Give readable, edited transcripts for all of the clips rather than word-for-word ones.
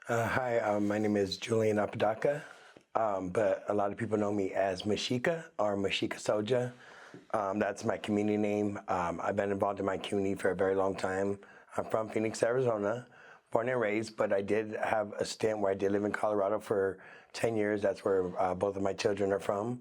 Hi, my name is Julian but a lot of people know me as Mashika or Mashika Soja. That's my community name. I've been involved in my community for a very long time. I'm from Phoenix, Arizona, born and raised, but I did have a stint where I did live in Colorado for 10 years. That's where both of my children are from.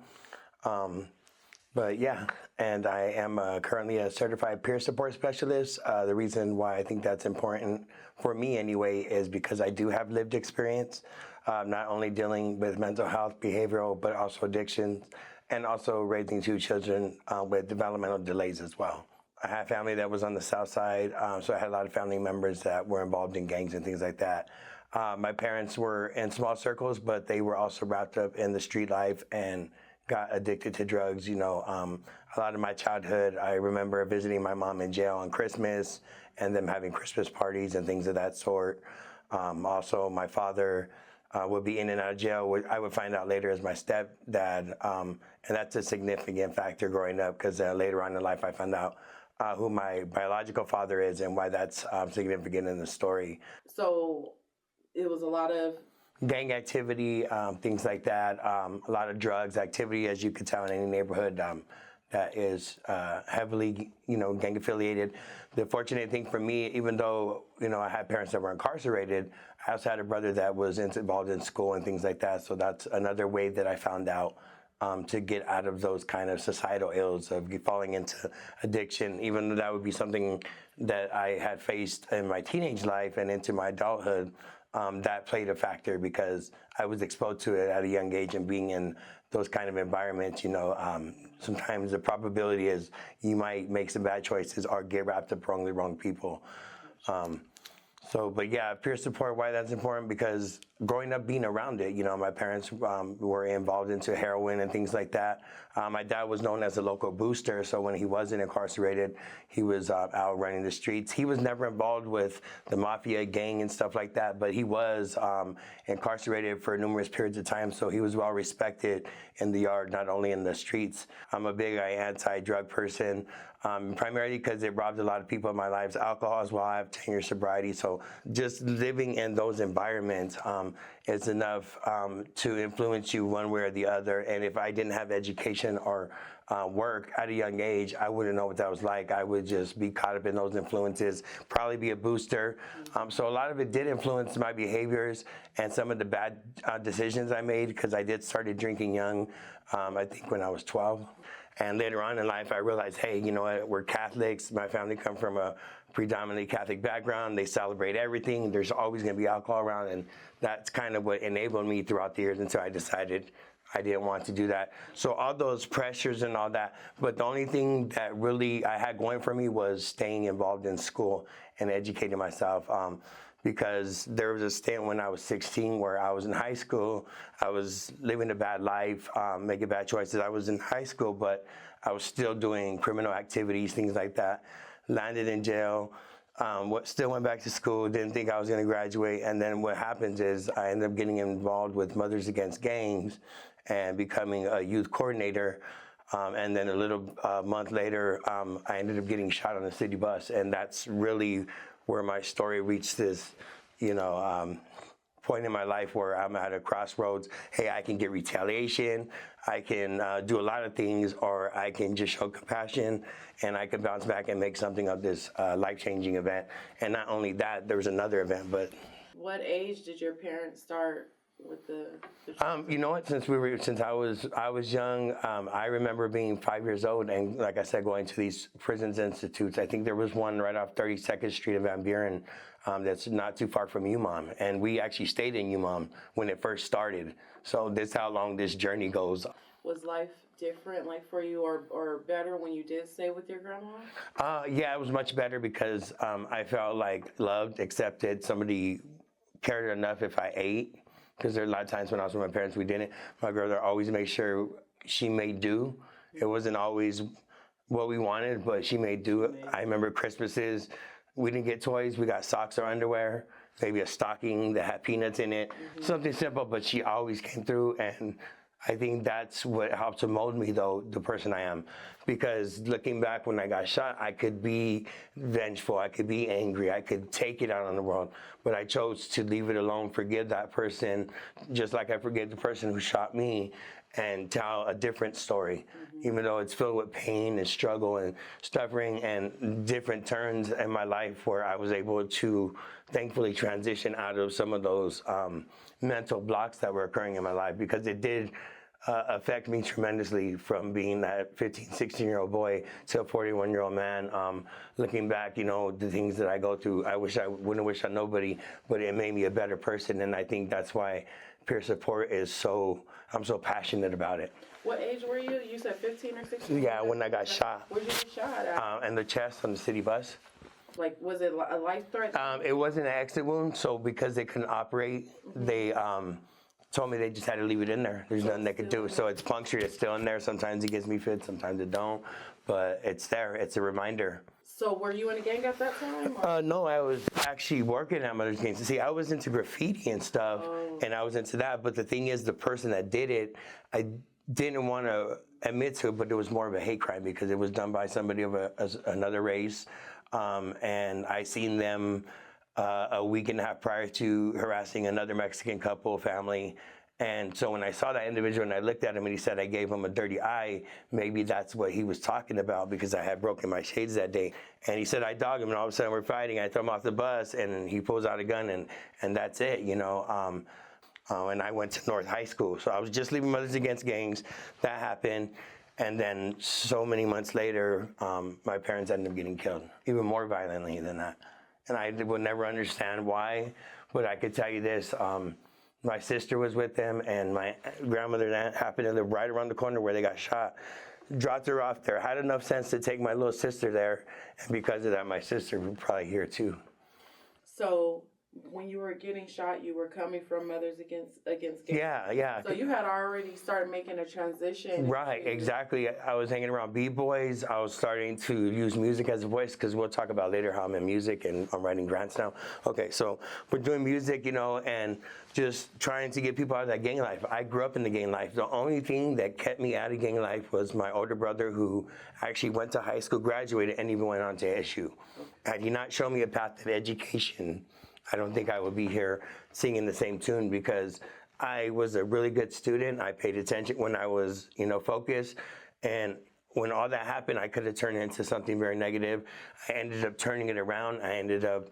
But yeah, and I am currently a certified peer support specialist. The reason why I think that's important for me anyway is because I do have lived experience, not only dealing with mental health, behavioral, but also addictions, and also raising two children with developmental delays as well. I had family that was on the south side, so I had a lot of family members that were involved in gangs and things like that. My parents were in small circles, but they were also wrapped up in the street life and got addicted to drugs. A lot of my childhood, I remember visiting my mom in jail on Christmas and them having Christmas parties and things of that sort. Also, my father would be in and out of jail. I would find out later as my stepdad, and that's a significant factor growing up because later on in life I found out who my biological father is and why that's significant in the story. So it was a lot of Gang activity, things like that, a lot of drugs activity, as you could tell in any neighborhood that is heavily, gang affiliated. The fortunate thing for me, even though, I had parents that were incarcerated, I also had a brother that was involved in school and things like that. So that's another way that I found out to get out of those kind of societal ills of falling into addiction, even though that would be something that I had faced in my teenage life and into my adulthood. That played a factor because I was exposed to it at a young age, and being in those kind of environments, sometimes the probability is you might make some bad choices or get wrapped up around the wrong people. But yeah, peer support, why that's important, because growing up being around it, my parents were involved into heroin and things like that. My dad was known as a local booster, so when he wasn't incarcerated, he was out running the streets. He was never involved with the mafia gang and stuff like that, but he was incarcerated for numerous periods of time, so he was well respected in the yard, not only in the streets. I'm a big anti-drug person. Primarily because it robbed a lot of people in my lives. Alcohol as well. I have 10 years sobriety, so just living in those environments is enough to influence you one way or the other. And if I didn't have education or work at a young age, I wouldn't know what that was like. I would just be caught up in those influences, probably be a booster. So a lot of it did influence my behaviors and some of the bad decisions I made, because I did started drinking young, I think when I was 12. And later on in life, I realized, hey, you know what, we're Catholics. My family come from a predominantly Catholic background. They celebrate everything. There's always going to be alcohol around. And that's kind of what enabled me throughout the years until I decided I didn't want to do that. So all those pressures and all that. But the only thing that really I had going for me was staying involved in school and educating myself. Because there was a stint when I was 16 where I was in high school. I was living a bad life, making bad choices. I was in high school, but I was still doing criminal activities, things like that. Landed in jail, still went back to school, didn't think I was going to graduate. And then what happens is I ended up getting involved with Mothers Against Gangs and becoming a youth coordinator. And then a little month later, I ended up getting shot on a city bus. And that's really where my story reached this, point in my life where I'm at a crossroads. Hey, I can get retaliation, I can do a lot of things, or I can just show compassion, and I can bounce back and make something of this life-changing event. And not only that, there was another event, but. What age did your parents start with the you know what? Since I was young, I remember being 5 years old, and like I said, going to these prisons institutes. I think there was one right off 32nd Street in Van Buren, that's not too far from UMOM, and we actually stayed in UMOM when it first started. So this is how long this journey goes. Was life different, like for you, or better when you did stay with your grandma? Yeah, it was much better because I felt like loved, accepted. Somebody cared enough if I ate. Because there are a lot of times when I was with my parents, we didn't. My grandmother always made sure she made do. It wasn't always what we wanted, but she made do. I remember Christmases, we didn't get toys. We got socks or underwear, maybe a stocking that had peanuts in it. Something simple, but she always came through, and I think that's what helped to mold me, though, the person I am. Because looking back when I got shot, I could be vengeful, I could be angry, I could take it out on the world. But I chose to leave it alone, forgive that person, just like I forgave the person who shot me, and tell a different story. Even though it's filled with pain and struggle and suffering and different turns in my life where I was able to thankfully transition out of some of those mental blocks that were occurring in my life, because it did affect me tremendously from being that 15, 16-year-old boy to a 41-year-old man. Looking back, the things that I go through, I wouldn't wish on nobody, but it made me a better person. And I think that's why peer support I'm so passionate about it. What age were you? You said 15 or 16? Yeah, when I got shot. Where'd you get shot at? In the chest on the city bus. Like, was it a life threat? It wasn't an exit wound, so because they couldn't operate, they told me they just had to leave it in there. There's nothing they could do. So it's punctured, it's still in there. Sometimes it gives me fits, sometimes it don't. But it's there, it's a reminder. So were you in a gang at that time? No, I was actually working at Mother's Gangs. See, I was into graffiti and stuff, and I was into that. But the thing is, the person that did it, I didn't want to admit to it, but it was more of a hate crime because it was done by somebody of another race. And I seen them a week and a half prior to harassing another Mexican family. And so when I saw that individual and I looked at him and he said I gave him a dirty eye, maybe that's what he was talking about, because I had broken my shades that day. And he said I dogged him, and all of a sudden we're fighting. I throw him off the bus and he pulls out a gun, and that's it, And I went to North High School. So I was just leaving Mothers Against Gangs. That happened. And then so many months later, my parents ended up getting killed, even more violently than that. And I would never understand why, but I could tell you this. My sister was with them, and my grandmother happened to live right around the corner where they got shot. Dropped her off there. Had enough sense to take my little sister there, and because of that, my sister was probably here too. So when you were getting shot, you were coming from Mothers Against Gangs. Yeah. So you had already started making a transition. Right, exactly. I was hanging around B-boys. I was starting to use music as a voice, because we'll talk about later how I'm in music and I'm writing grants now. Okay, so we're doing music, and just trying to get people out of that gang life. I grew up in the gang life. The only thing that kept me out of gang life was my older brother, who actually went to high school, graduated, and even went on to SU. Had he not shown me a path of education, I don't think I would be here singing the same tune, because I was a really good student. I paid attention when I was, focused. And when all that happened, I could have turned it into something very negative. I ended up turning it around. I ended up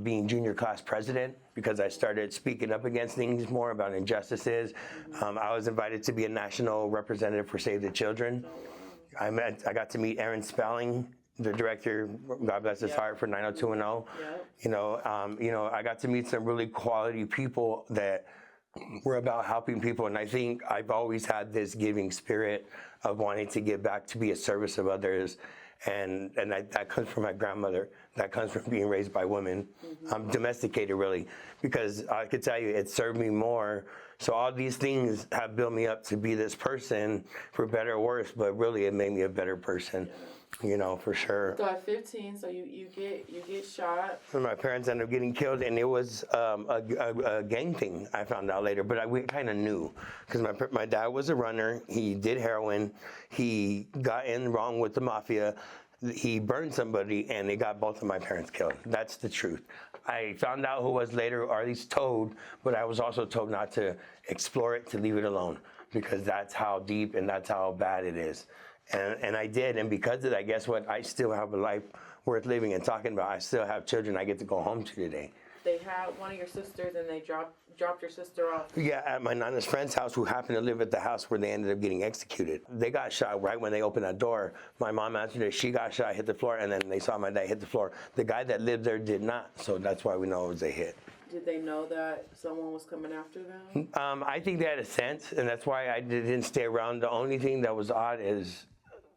being junior class president, because I started speaking up against things more about injustices. I was invited to be a national representative for Save the Children. I got to meet Aaron Spelling, the director, God bless his heart, for 90210. I got to meet some really quality people that were about helping people. And I think I've always had this giving spirit of wanting to give back, to be a service of others. And that comes from my grandmother. That comes from being raised by women. I'm domesticated, really, because I could tell you it served me more. So all these things have built me up to be this person, for better or worse, but really it made me a better person. For sure. So at 15, so you get shot. And my parents ended up getting killed, and it was a gang thing. I found out later, but we kind of knew, because my dad was a runner. He did heroin. He got in wrong with the mafia. He burned somebody, and it got both of my parents killed. That's the truth. I found out who was later, or at least told, but I was also told not to explore it, to leave it alone, because that's how deep and that's how bad it is. And I did, and because of that, guess what? I still have a life worth living and talking about. I still have children I get to go home to today. They had one of your sisters, and they dropped your sister off. Yeah, at my nana's friend's house, who happened to live at the house where they ended up getting executed. They got shot right when they opened that door. My mom answered it. She got shot, hit the floor, and then they saw my dad hit the floor. The guy that lived there did not, so that's why we know it was a hit. Did they know that someone was coming after them? I think they had a sense, and that's why I didn't stay around. The only thing that was odd is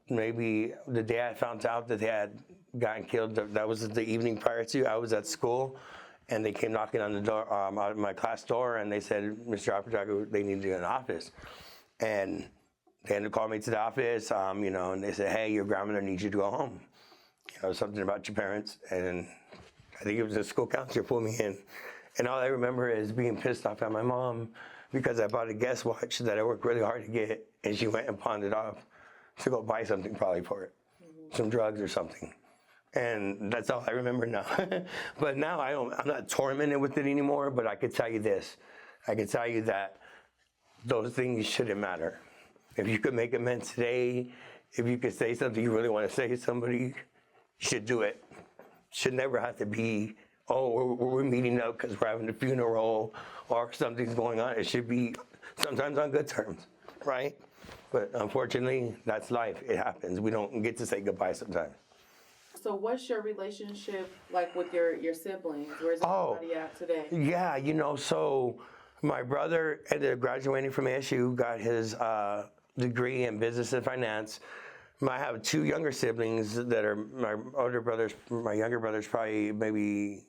maybe the day I found out that they had gotten killed, that was the evening prior to. I was at school, and they came knocking on the door, out my class door, and they said, Mr. Apatow, they need you in the office. And they ended up calling me to the office, and they said, hey, your grandmother needs you to go home. Something about your parents. And I think it was the school counselor pulled me in. And all I remember is being pissed off at my mom, because I bought a Guess watch that I worked really hard to get, and she went and pawned it off to go buy something probably for it, some drugs or something. And that's all I remember now. But now I'm not tormented with it anymore, but I could tell you this. I could tell you that those things shouldn't matter. If you could make amends today, if you could say something you really want to say to somebody, you should do it. Should never have to be, oh, we're meeting up because we're having a funeral or something's going on. It should be sometimes on good terms, right? But unfortunately, that's life. It happens. We don't get to say goodbye sometimes. So what's your relationship like with your siblings? Where's everybody at today? Yeah, so my brother ended up graduating from ASU, got his degree in business and finance. I have two younger siblings that are my older brothers. My younger brother's probably maybe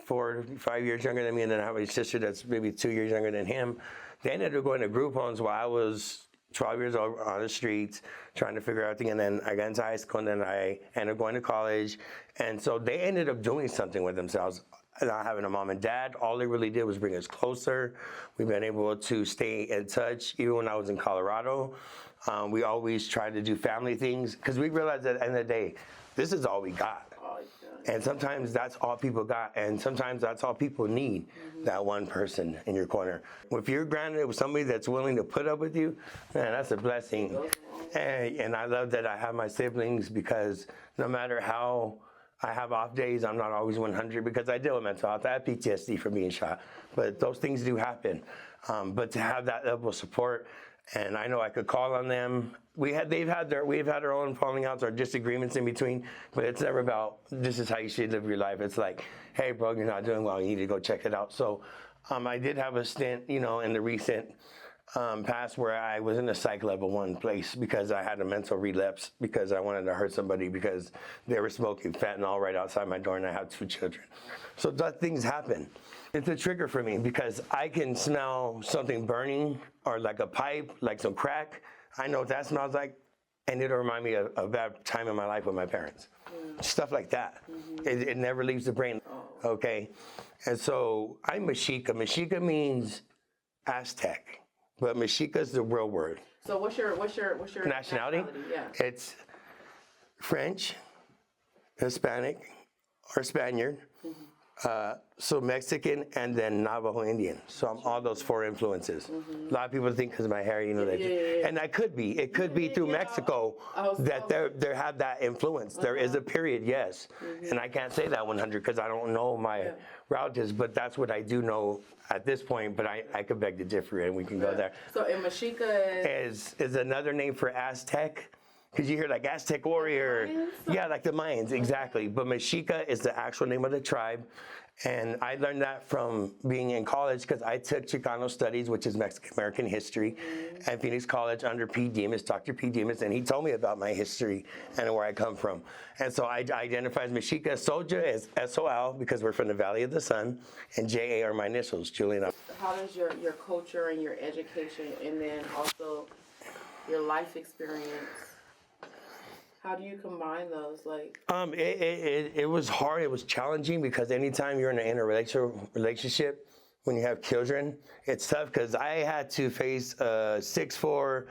4 to 5 years younger than me, and then I have a sister that's maybe 2 years younger than him. They ended up going to group homes while I was 12 years old on the streets trying to figure out everything, and then I got into high school, and then I ended up going to college. And so they ended up doing something with themselves. Not having a mom and dad, all they really did was bring us closer. We've been able to stay in touch. Even when I was in Colorado, we always tried to do family things because we realized that at the end of the day, this is all we got. And sometimes that's all people got, and sometimes that's all people need, that one person in your corner. If you're granted with somebody that's willing to put up with you, man, that's a blessing. And I love that I have my siblings, because no matter how I have off days, I'm not always 100, because I deal with mental health. I have PTSD from being shot, but those things do happen. But to have that level of support, and I know I could call on them. We've had our own falling outs or disagreements in between, but it's never about this is how you should live your life. It's like, hey, bro, you're not doing well. You need to go check it out. So I did have a stint, in the recent past where I was in a psych level 1 place because I had a mental relapse because I wanted to hurt somebody because they were smoking fentanyl right outside my door, and I have 2 children. So that things happen. It's a trigger for me because I can smell something burning or like a pipe, like some crack. I know what that smells like, and it'll remind me of a bad time in my life with my parents. Stuff like that. It never leaves the brain, okay? And so I'm Mexica. Mexica means Aztec, but Mexica is the real word. So what's your nationality? Yeah. It's French, Hispanic, or Spaniard. So Mexican, and then Navajo Indian. So I'm all those 4 influences. A lot of people think because of my hair, and I could be. It could be through Mexico that they have that influence. There is a period, yes, and I can't say that 100 because I don't know my relatives, but that's what I do know at this point. But I could beg to differ, and we can go there. So in Mexica is another name for Aztec. Because you hear like Aztec warrior. Yeah, like the Mayans, exactly. But Mexica is the actual name of the tribe. And I learned that from being in college because I took Chicano Studies, which is Mexican American history, at Phoenix College under P. Demas, Dr. P. Demas, and he told me about my history and where I come from. And so I identify as Mexica. Soja is S-O-L because we're from the Valley of the Sun, and J-A are my initials, Julian. How does your culture and your education, and then also your life experience, how do you combine those? It was hard. It was challenging because anytime you're in an relationship, when you have children, it's tough because I had to face a 6'4",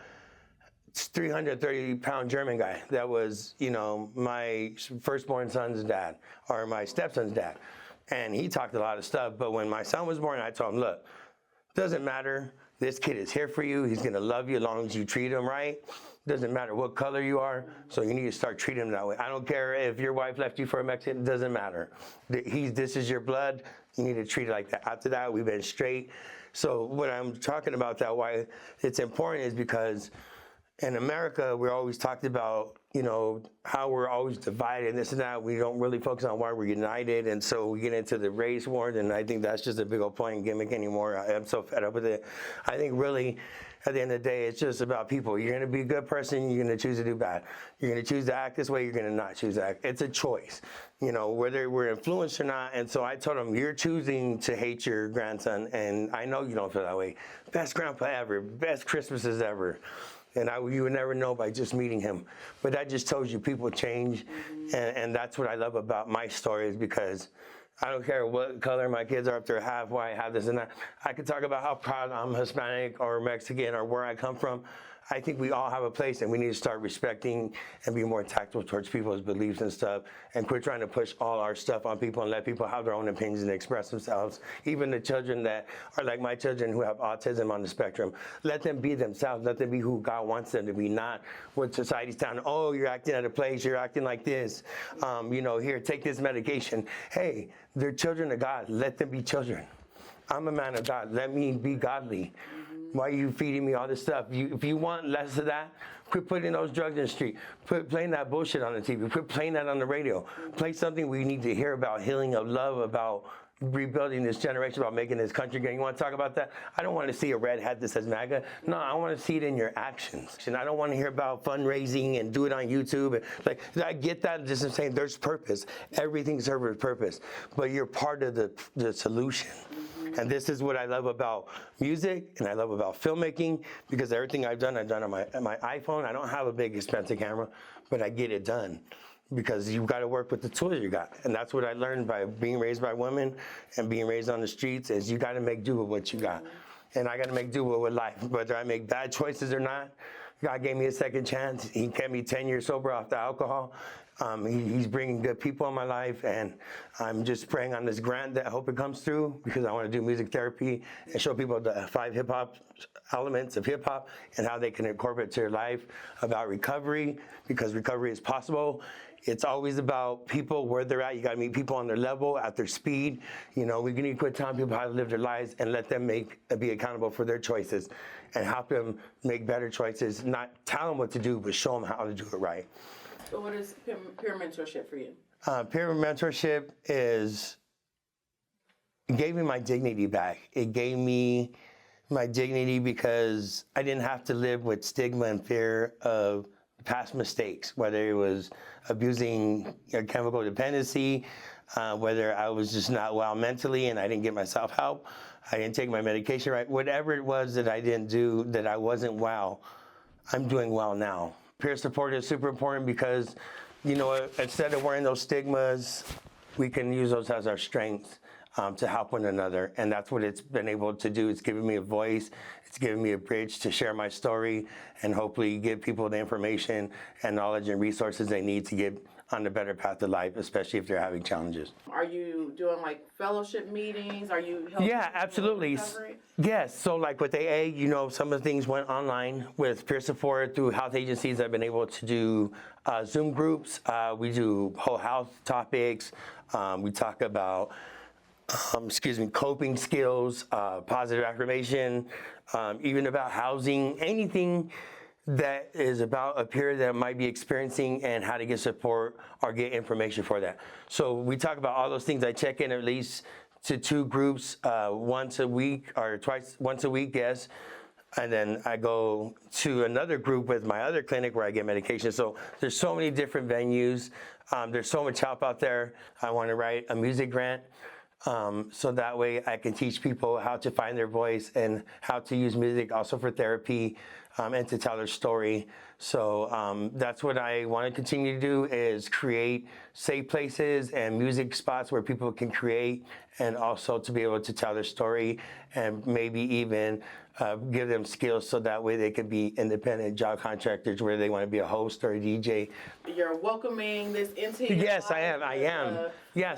330-pound German guy that was, my firstborn son's dad or my stepson's dad. And he talked a lot of stuff. But when my son was born, I told him, look, doesn't matter. This kid is here for you. He's going to love you as long as you treat him right. Doesn't matter what color you are, so you need to start treating him that way. I don't care if your wife left you for a Mexican, it doesn't matter. This is your blood, you need to treat it like that. After that, we've been straight. So what I'm talking about that, why it's important is because in America, we're always talked about, how we're always divided and this and that. We don't really focus on why we're united. And so we get into the race war, and I think that's just a big old point gimmick anymore. I'm so fed up with it. I think really, at the end of the day, it's just about people. You're going to be a good person, you're going to choose to do bad. You're going to choose to act this way, you're going to not choose to act. It's a choice, whether we're influenced or not. And so I told him, you're choosing to hate your grandson, and I know you don't feel that way. Best grandpa ever, best Christmases ever. And you would never know by just meeting him. But that just tells you people change. And that's what I love about my story, is because I don't care what color my kids are, if they're half white, half this and that. I could talk about how proud I'm Hispanic or Mexican or where I come from. I think we all have a place, and we need to start respecting and be more tactful towards people's beliefs and stuff, and quit trying to push all our stuff on people and let people have their own opinions and express themselves. Even the children that are like my children who have autism on the spectrum, let them be themselves. Let them be who God wants them to be, not what society's telling them. Oh, you're acting at a place, you're acting like this. Here, take this medication. Hey, they're children of God. Let them be children. I'm a man of God. Let me be godly. Why are you feeding me all this stuff? If you want less of that, quit putting those drugs in the street. Quit playing that bullshit on the TV. Quit playing that on the radio. Play something we need to hear about, healing of love, about rebuilding this generation, about making this country great. You want to talk about that? I don't want to see a red hat that says MAGA. No, I want to see it in your actions. And I don't want to hear about fundraising and do it on YouTube. I get that. Just saying there's purpose. Everything serves a purpose. But you're part of the solution. And this is what I love about music and I love about filmmaking, because everything I've done on my iPhone. I don't have a big expensive camera, but I get it done because you've got to work with the tools you got. And that's what I learned by being raised by women and being raised on the streets, is you got to make do with what you got. And I got to make do with life, whether I make bad choices or not. God gave me a second chance. He kept me 10 years sober off the alcohol. He's bringing good people in my life, and I'm just praying on this grant that I hope it comes through, because I want to do music therapy and show people the 5 hip-hop elements of hip-hop and how they can incorporate to their life, about recovery, because recovery is possible. It's always about people where they're at. You got to meet people on their level, at their speed. We need to quit telling people how to live their lives and let them be accountable for their choices and help them make better choices. Not tell them what to do, but show them how to do it right. So what is peer mentorship for you? Peer mentorship gave me my dignity back. It gave me my dignity because I didn't have to live with stigma and fear of past mistakes, whether it was abusing chemical dependency, whether I was just not well mentally and I didn't get myself help, I didn't take my medication right, whatever it was that I didn't do, that I wasn't well, I'm doing well now. Peer support is super important because, instead of wearing those stigmas, we can use those as our strengths to help one another. And that's what it's been able to do. It's given me a voice. It's given me a bridge to share my story and hopefully give people the information and knowledge and resources they need to get on the better path of life, especially if they're having challenges. Are you doing fellowship meetings? Are you helping? Yeah, absolutely. Yes. So with AA, some of the things went online. With peer support through health agencies, I've been able to do Zoom groups. We do whole health topics. We talk about coping skills, positive affirmation, even about housing, anything that is about a peer that might be experiencing and how to get support or get information for that. So we talk about all those things. I check in at least to 2 groups once a week or once a week, yes. And then I go to another group with my other clinic where I get medication. So there's so many different venues. There's so much help out there. I want to write a music grant. So that way I can teach people how to find their voice and how to use music also for therapy and to tell their story. So that's what I want to continue to do, is create safe places and music spots where people can create, and also to be able to tell their story and maybe even give them skills so that way they can be independent job contractors, where they want to be a host or a DJ. You're welcoming this into your Yes, life. I am.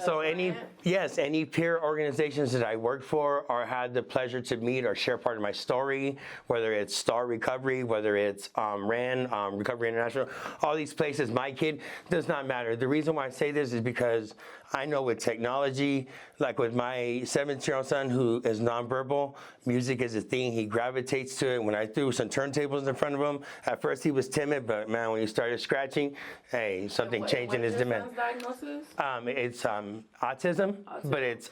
So any peer organizations that I worked for or had the pleasure to meet or share part of my story, whether it's Star Recovery, whether it's RAN, Recovery International, all these places, my kid, does not matter. The reason why I say this is because I know with technology, like with my 17-year-old son who is nonverbal, music is a thing. He gravitates to it. When I threw some turntables in front of him, at first he was timid, but man, when he started scratching, hey, something changed in his demeanor. Diagnosis? It's autism, but it's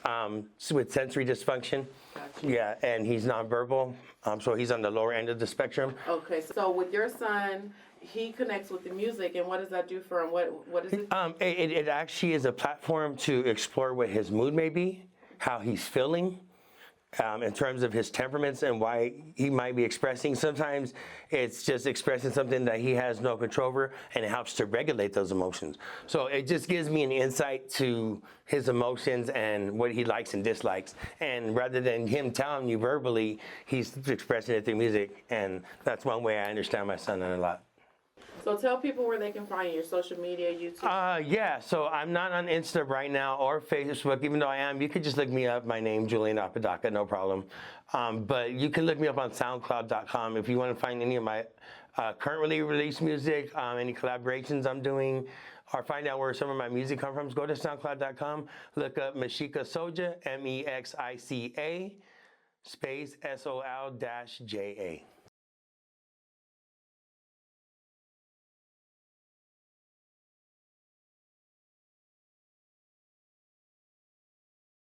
with sensory dysfunction. Gotcha. Yeah, and he's nonverbal, so he's on the lower end of the spectrum. Okay, so with your son, he connects with the music, and what does that do for him? What is it? It actually is a platform to explore what his mood may be, how he's feeling, in terms of his temperaments and why he might be expressing. Sometimes it's just expressing something that he has no control over, and it helps to regulate those emotions. So it just gives me an insight to his emotions and what he likes and dislikes. And rather than him telling you verbally, he's expressing it through music. And that's one way I understand my son a lot. So tell people where they can find you, your social media, YouTube. Yeah, so I'm not on Insta right now or Facebook, even though I am. You could just look me up, my name, Julian Apodaca, no problem. But you can look me up on SoundCloud.com if you want to find any of my currently released music, any collaborations I'm doing, or find out where some of my music come from. Go to SoundCloud.com, look up Mexica Soja, MEXICA, space SOL-JA.